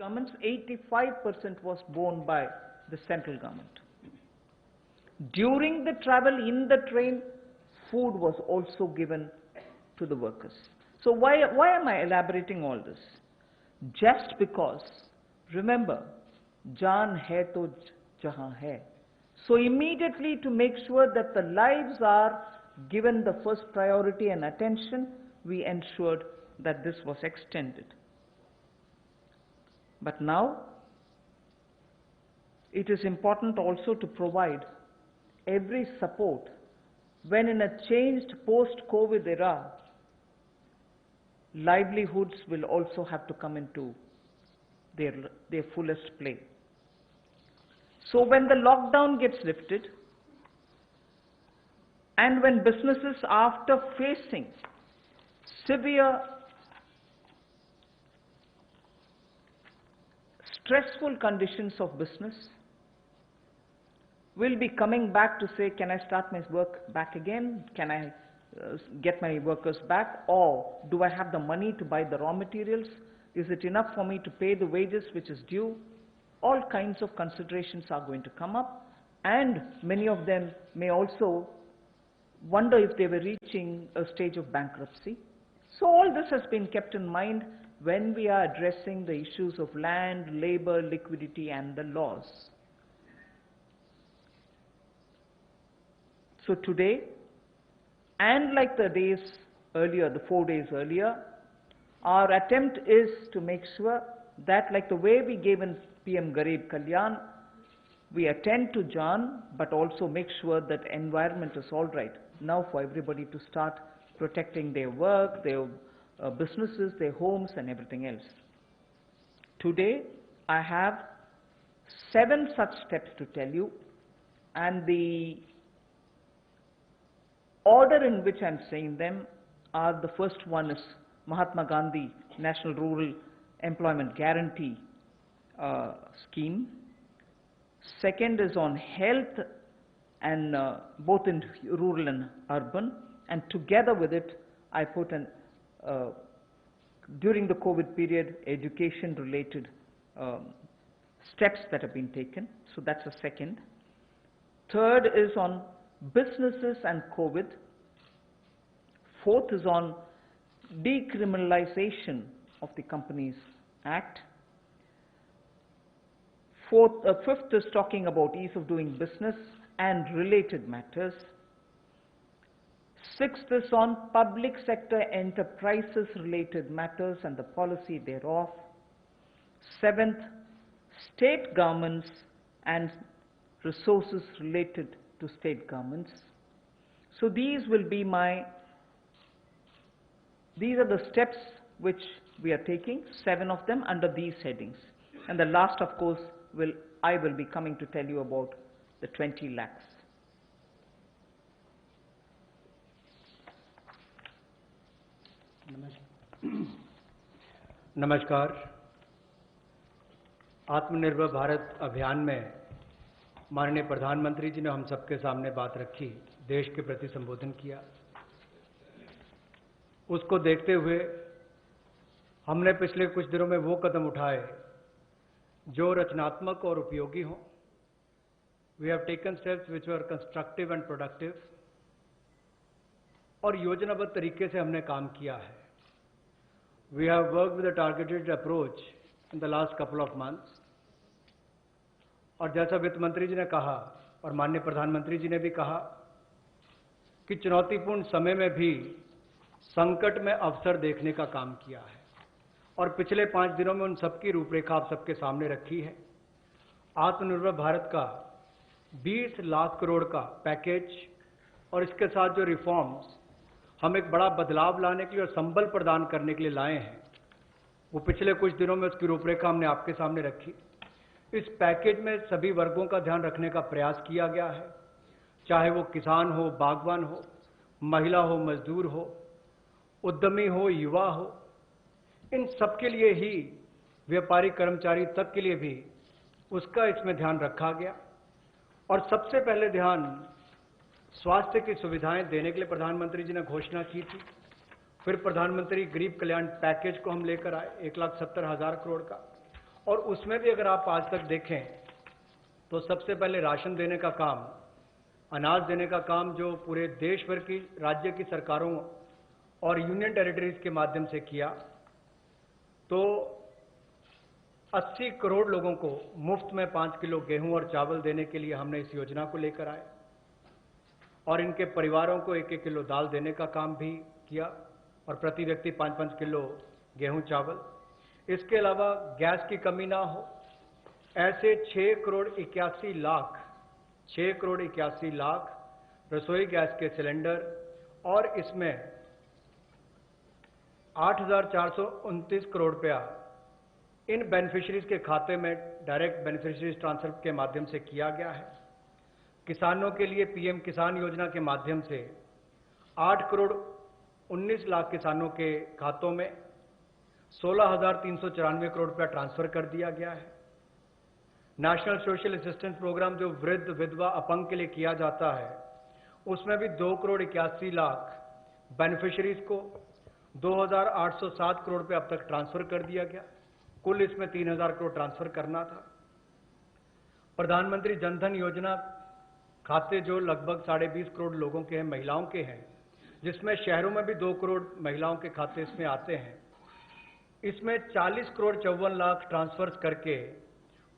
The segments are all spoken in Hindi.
governments, 85% was borne by the central government. During the travel in the train, food was also given to the workers. So why am I elaborating all this? Just because, remember, jaan hai to jahan hai. So immediately, to make sure that the lives are given the first priority and attention, we ensured that this was extended. But now, it is important also to provide every support when in a changed post-COVID era, livelihoods will also have to come into their fullest play. So when the lockdown gets lifted, and when businesses, after facing severe, stressful conditions of business, will be coming back to say, can I start my work back again? Can I get my workers back? Or do I have the money to buy the raw materials? Is it enough for me to pay the wages which is due? All kinds of considerations are going to come up, and many of them may also wonder if they were reaching a stage of bankruptcy. So all this has been kept in mind when we are addressing the issues of land, labor, liquidity, and the laws. So today, and like the days earlier, the 4 days earlier, our attempt is to make sure that, like the way we gave in PM Garib Kalyan, we attend to Jaan, but also make sure that environment is all right now for everybody to start protecting their work, their businesses, their homes, and everything else. Today, I have 7 such steps to tell you, and the order in which I'm saying them are: the first one is Mahatma Gandhi National Rural Employment Guarantee Scheme. Second is on health, and both in rural and urban. And together with it, I put an during the COVID period, education-related steps that have been taken. So that's the second. Third is on businesses and COVID. Fourth is on decriminalization of the Companies Act. Fifth is talking about ease of doing business and related matters. Sixth is on public sector enterprises related matters and the policy thereof. Seventh, state governments and resources related to state governments. So these are the steps which we are taking, 7 of them under these headings. And the last, of course, I will be coming to tell you about the 20 lakhs. नमस्कार। आत्मनिर्भर भारत अभियान में माननीय प्रधानमंत्री जी ने हम सबके सामने बात रखी, देश के प्रति संबोधन किया। उसको देखते हुए हमने पिछले कुछ दिनों में वो कदम उठाए जो रचनात्मक और उपयोगी हों। We have taken steps which were constructive and productive, और योजनाबद्ध तरीके से हमने काम किया है। We have worked with a targeted approach in the last couple of months, और जैसा वित्त मंत्री जी ने कहा और माननीय प्रधानमंत्री जी ने भी कहा कि चुनौतीपूर्ण समय में भी संकट में अवसर देखने का काम किया है, और पिछले 5 दिनों में उन सबकी रूपरेखा आप सबके सामने रखी है। आत्मनिर्भर भारत का 20 लाख करोड़ का पैकेज और इसके साथ जो रिफॉर्म्स हम एक बड़ा बदलाव लाने के लिए और संबल प्रदान करने के लिए लाए हैं, वो पिछले कुछ दिनों में उसकी रूपरेखा हमने आपके सामने रखी। इस पैकेज में सभी वर्गों का ध्यान रखने का प्रयास किया गया है, चाहे वो किसान हो, बागवान हो, महिला हो, मजदूर हो, उद्यमी हो, युवा हो, इन सबके लिए ही, व्यापारी कर्मचारी तक के लिए भी उसका इसमें ध्यान रखा गया। और सबसे पहले ध्यान स्वास्थ्य की सुविधाएं देने के लिए प्रधानमंत्री जी ने घोषणा की थी। फिर प्रधानमंत्री गरीब कल्याण पैकेज को हम लेकर आए 1,70,000 करोड़ का, और उसमें भी अगर आप आज तक देखें तो सबसे पहले राशन देने का काम, अनाज देने का काम जो पूरे देश भर की राज्य की सरकारों और यूनियन टेरिटरीज के माध्यम से किया, तो 80 करोड़ लोगों को मुफ्त में 5 किलो गेहूं और चावल देने के लिए हमने इस योजना को लेकर आए और इनके परिवारों को 1-1 किलो दाल देने का काम भी किया और प्रति व्यक्ति 5-5 किलो गेहूं चावल। इसके अलावा गैस की कमी ना हो, ऐसे 6 करोड़ 81 लाख रसोई गैस के सिलेंडर और इसमें 8,429 करोड़ रुपया इन बेनिफिशियरीज के खाते में डायरेक्ट बेनिफिशियरीज ट्रांसफर के माध्यम से किया गया है। किसानों के लिए पीएम किसान योजना के माध्यम से 8 करोड़ 19 लाख किसानों के खातों में 16,394 करोड़ रुपया ट्रांसफर कर दिया गया है। नेशनल सोशल असिस्टेंस प्रोग्राम जो वृद्ध, विधवा, अपंग के लिए किया जाता है, उसमें भी 2 करोड़ 81 लाख बेनिफिशियरीज को 2,807 करोड़ रुपये अब तक ट्रांसफर कर दिया गया। कुल इसमें 3,000 करोड़ ट्रांसफर करना था। प्रधानमंत्री जनधन योजना खाते जो लगभग 20.5 करोड़ लोगों के हैं, महिलाओं के हैं, जिसमें शहरों में भी 2 करोड़ महिलाओं के खाते इसमें आते हैं। इसमें 40 करोड़ 54 लाख ट्रांसफर करके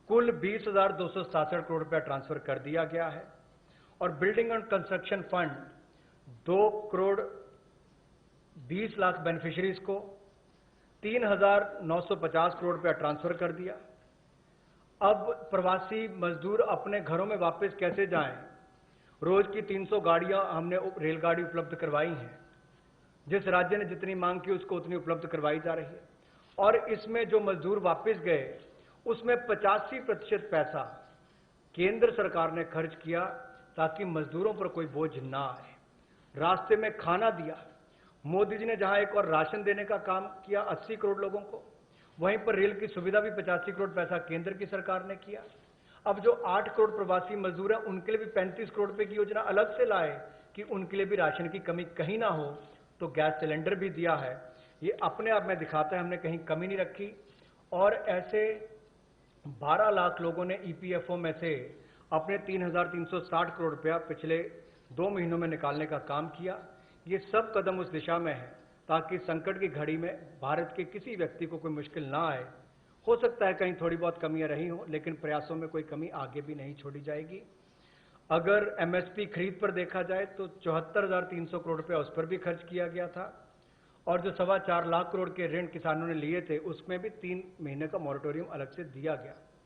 कुल 20,267 करोड़ रुपया ट्रांसफर कर दिया गया है और building and construction fund 2 crore 20 lakh beneficiaries को 3,950 करोड़ रुपया ट्रांसफर कर दिया। अब प्रवासी मजदूर अपने घरों में वापस कैसे जाएं? रोज की 300 गाड़ियां हमने रेलगाड़ी उपलब्ध करवाई हैं। जिस राज्य ने जितनी मांग की उसको उतनी उपलब्ध करवाई जा रही है और इसमें जो मजदूर वापस गए उसमें 85% पैसा केंद्र सरकार ने खर्च किया ताकि मजदूरों पर कोई बोझ ना आए। रास्ते में खाना दिया। मोदी जी ने जहां एक और राशन देने का काम किया 80 करोड़ लोगों को, वहीं पर रेल की सुविधा भी 85 करोड़ पैसा केंद्र की सरकार ने किया। अब जो 8 करोड़ प्रवासी मजदूर हैं उनके लिए भी 35 करोड़ रुपए की योजना अलग से लाए कि उनके लिए भी राशन की कमी कहीं ना हो, तो गैस सिलेंडर भी दिया है। ये अपने आप में दिखाता है हमने कहीं कमी नहीं रखी। और ऐसे 12 लाख लोगों ने ईपीएफओ में से अपने 3,360 करोड़ रुपया पिछले 2 महीनों में निकालने का काम किया। ये सब कदम उस दिशा में है ताकि संकट की घड़ी में भारत के किसी व्यक्ति को कोई मुश्किल ना आए। हो सकता है कहीं थोड़ी बहुत कमियां रही हों, लेकिन प्रयासों में कोई कमी आगे भी नहीं छोड़ी जाएगी। अगर एमएसपी खरीद पर देखा जाए तो 74,300 करोड़ रुपया उस पर भी खर्च किया गया था और जो 4.25 लाख करोड़ के ऋण किसानों ने लिए थे उसमें भी 3 महीने का मॉरेटोरियम अलग से दिया गया।